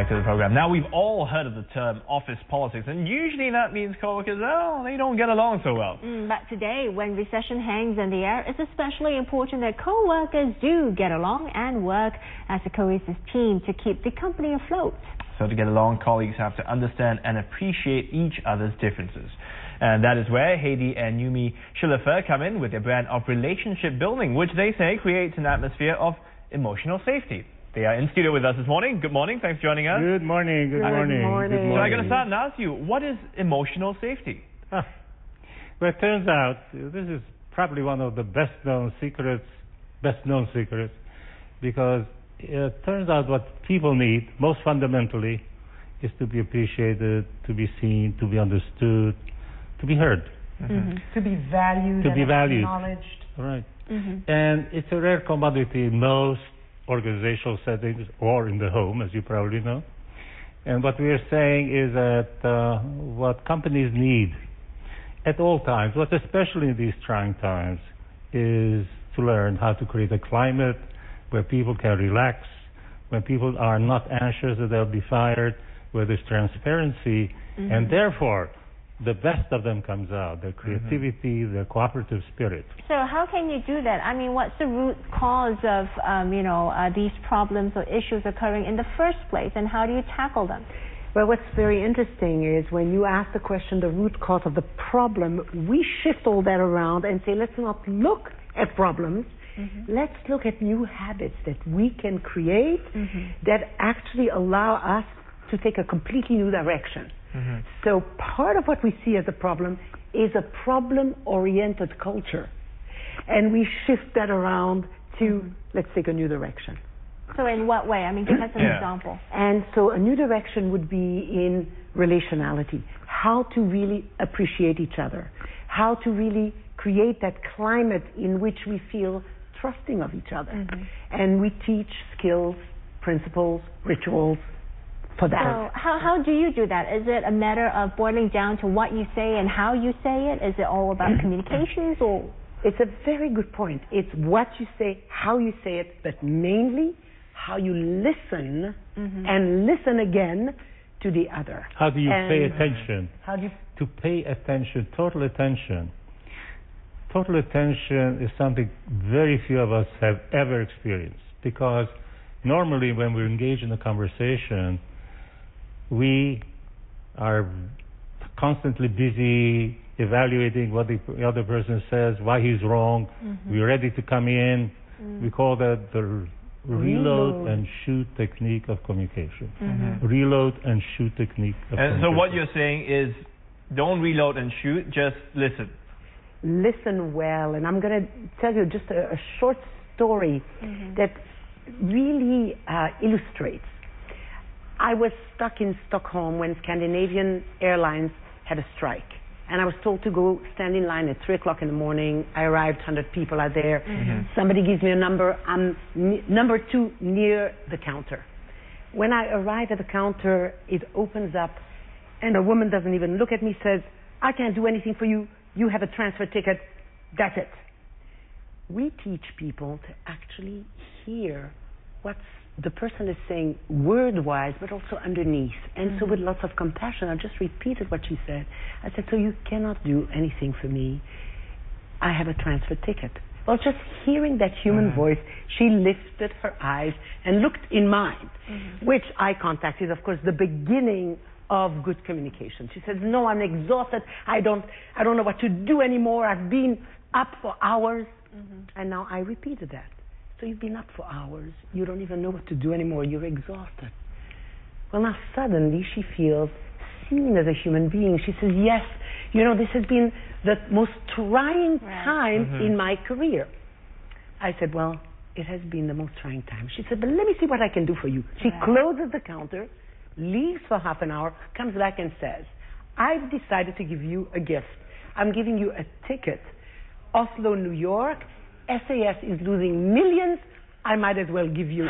back to the program. Now, we've all heard of the term office politics, and usually that means co-workers, oh, they don't get along so well. But today, when recession hangs in the air, it's especially important that co-workers do get along and work as a cohesive team to keep the company afloat. So to get along, colleagues have to understand and appreciate each other's differences. And that is where Hedy and Yumi Schleifer come in with their brand of relationship building, which they say creates an atmosphere of emotional safety. They are in studio with us this morning. Good morning. Thanks for joining us. Good morning. Good morning. So I'm going to start and ask you, what is emotional safety? Well, it turns out this is probably one of the best-known secrets, because it turns out what people need most fundamentally is to be appreciated, to be seen, to be understood, to be heard. To be valued, acknowledged. Right. And it's a rare commodity in most organizational settings or in the home, as you probably know. And what we are saying is that what companies need at all times, but especially in these trying times, is to learn how to create a climate where people can relax, when people are not anxious that they'll be fired, where there's transparency, and therefore the best of them comes out, their creativity, their cooperative spirit. So how can you do that? I mean, what's the root cause of, these problems or issues occurring in the first place, and how do you tackle them? Well, what's very interesting is when you ask the question, the root cause of the problem, we shift all that around and say, let's not look at problems, let's look at new habits that we can create that actually allow us to take a completely new direction. So part of what we see as a problem is a problem-oriented culture. And we shift that around to, let's take a new direction. So in what way? I mean, give us an example. And so a new direction would be in relationality. How to really appreciate each other. How to really create that climate in which we feel trusting of each other. And we teach skills, principles, rituals, for that. So how do you do that? Is it a matter of boiling down to what you say and how you say it? Is it all about communications, or? It's a very good point. It's what you say, how you say it, but mainly how you listen and listen again to the other. How do you pay attention? How do you... To pay attention, total attention. Total attention is something very few of us have ever experienced, because normally when we're engaged in a conversation, we are constantly busy evaluating what the other person says, why he's wrong. We're ready to come in. We call that the reload and shoot technique of communication. Reload and shoot technique of communication. So what you're saying is, don't reload and shoot, just listen. Listen well. And I'm going to tell you just a short story that really illustrates. I was stuck in Stockholm when Scandinavian Airlines had a strike. And I was told to go stand in line at 3 o'clock in the morning. I arrived, 100 people are there. Somebody gives me a number. I'm number 2 near the counter. When I arrive at the counter, it opens up, and a woman doesn't even look at me, says, I can't do anything for you. You have a transfer ticket. That's it. We teach people to actually hear what the person is saying word-wise, but also underneath. And so with lots of compassion, I just repeated what she said. I said, so you cannot do anything for me. I have a transfer ticket. Well, just hearing that human voice, she lifted her eyes and looked in mine, which eye contact is, of course, the beginning of good communication. She said, no, I'm exhausted. I don't know what to do anymore. I've been up for hours. And now I repeated that. So you've been up for hours. You don't even know what to do anymore. You're exhausted. Well, now suddenly she feels seen as a human being. She says, yes, this has been the most trying time in my career. I said, well, it has been the most trying time. She said, but let me see what I can do for you. She closes the counter, leaves for half an hour, comes back and says, I've decided to give you a gift. I'm giving you a ticket. Oslo, New York. SAS is losing millions. I might as well give you.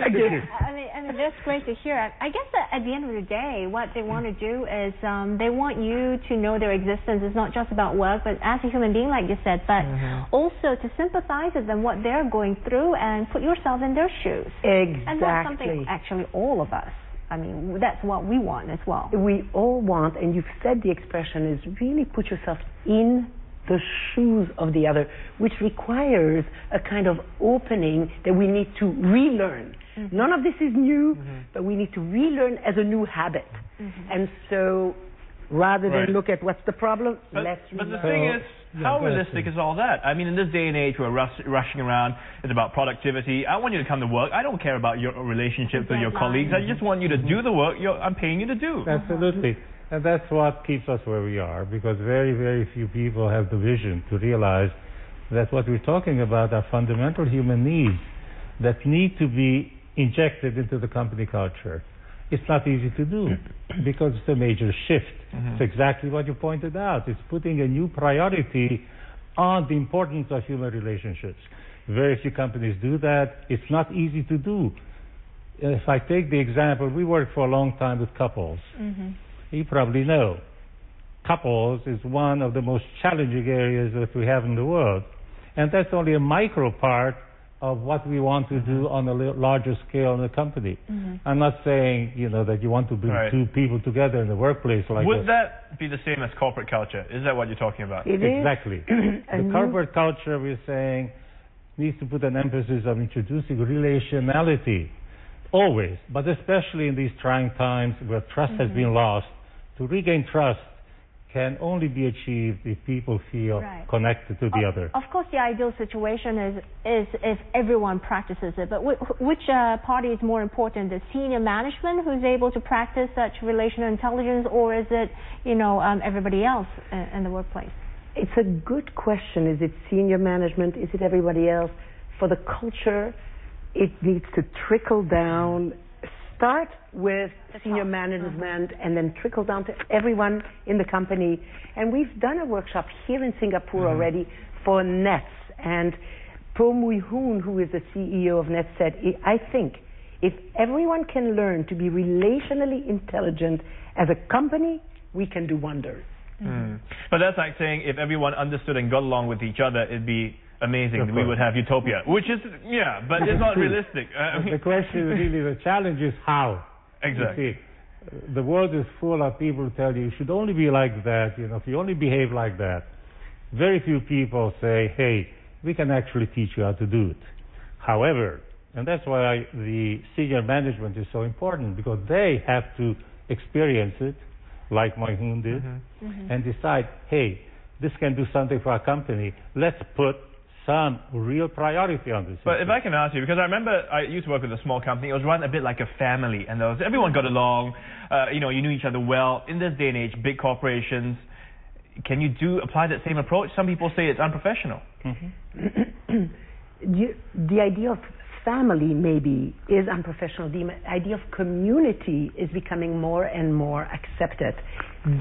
I mean, that's great to hear. I guess that at the end of the day, what they want to do is they want you to know their existence. It's not just about work, but as a human being, like you said, but also to sympathize with them, what they're going through, and put yourself in their shoes. Exactly. And that's something actually all of us, I mean, that's what we want as well. We all want, and you've said the expression, is really put yourself in the shoes of the other, which requires a kind of opening that we need to relearn. None of this is new, but we need to relearn as a new habit. And so, rather than look at what's the problem, let's relearn. But the thing is, how realistic is all that? I mean, in this day and age, we're rushing around. It's about productivity. I want you to come to work. I don't care about your relationships with your colleagues. I just want you to do the work I'm paying you to do. Absolutely. And that's what keeps us where we are, because very, very few people have the vision to realize that what we're talking about are fundamental human needs that need to be injected into the company culture. It's not easy to do because it's a major shift. It's exactly what you pointed out. It's putting a new priority on the importance of human relationships. Very few companies do that. It's not easy to do. If I take the example, we worked for a long time with couples. You probably know couples is one of the most challenging areas that we have in the world. And that's only a micro part of what we want to do on a larger scale in the company. I'm not saying, that you want to bring two people together in the workplace like Would that be the same as corporate culture? Is that what you're talking about? It exactly. The corporate culture, we're saying, needs to put an emphasis on introducing relationality. Always, but especially in these trying times where trust has been lost. To regain trust can only be achieved if people feel connected to the other. Of course, the ideal situation is if everyone practices it, but which party is more important, the senior management who's able to practice such relational intelligence, or is it, everybody else in the workplace? It's a good question. Is it senior management? Is it everybody else? For the culture, it needs to trickle down, start with senior management and then trickle down to everyone in the company. And we've done a workshop here in Singapore already for Nets. And Po Mui Hoon, who is the CEO of Nets, said, I think if everyone can learn to be relationally intelligent as a company, we can do wonders. But that's like saying if everyone understood and got along with each other, it'd be amazing. We would have utopia, which is, but it's not realistic. The question is really, the challenge is how. Exactly. You see, the world is full of people who tell you should only be like that, if you only behave like that. Very few people say, hey, we can actually teach you how to do it. However, and that's why the senior management is so important, because they have to experience it, like Mui Hoon did, and decide, hey, this can do something for our company. Let's put some real priority on this. But if I can ask you, because I remember I used to work with a small company. It was run a bit like a family, and everyone got along. You knew each other well. In this day and age, big corporations, can you apply that same approach? Some people say it's unprofessional. The idea of family maybe is unprofessional. The idea of community is becoming more and more accepted.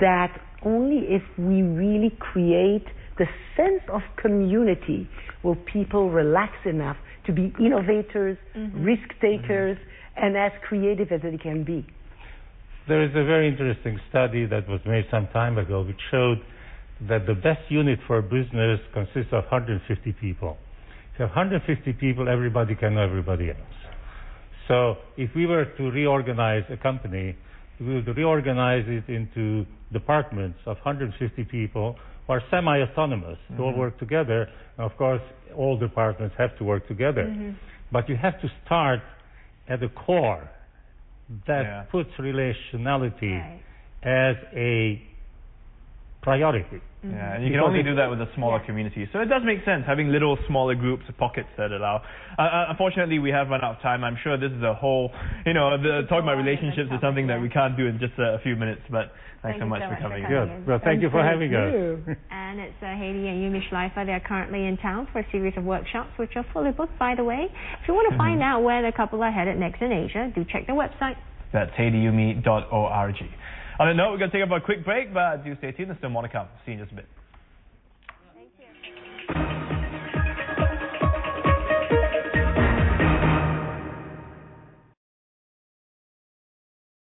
That only if we really create the sense of community will people relax enough to be innovators, risk takers, and as creative as they can be. There is a very interesting study that was made some time ago which showed that the best unit for a business consists of 150 people. If you have 150 people, everybody can know everybody else. So if we were to reorganize a company, we would reorganize it into departments of 150 people who are semi-autonomous, who all work together. And of course, all departments have to work together. But you have to start at the core that puts relationality as a priority. And you can only do that with a smaller community. So it does make sense, having little smaller groups, pockets that allow. Unfortunately, we have run out of time. I'm sure this is a whole, talking about relationships is something that we can't do in just a few minutes. But thanks so much for coming. Good. Well, thank you for having us. And it's Hedy and Yumi Schleifer. They're currently in town for a series of workshops, which are fully booked, by the way. If you want to find out where the couple are headed next in Asia, do check their website. That's hedyumi.org. On that note, we're going to take up a quick break, but do stay tuned. There's still more to come. See you in just a bit.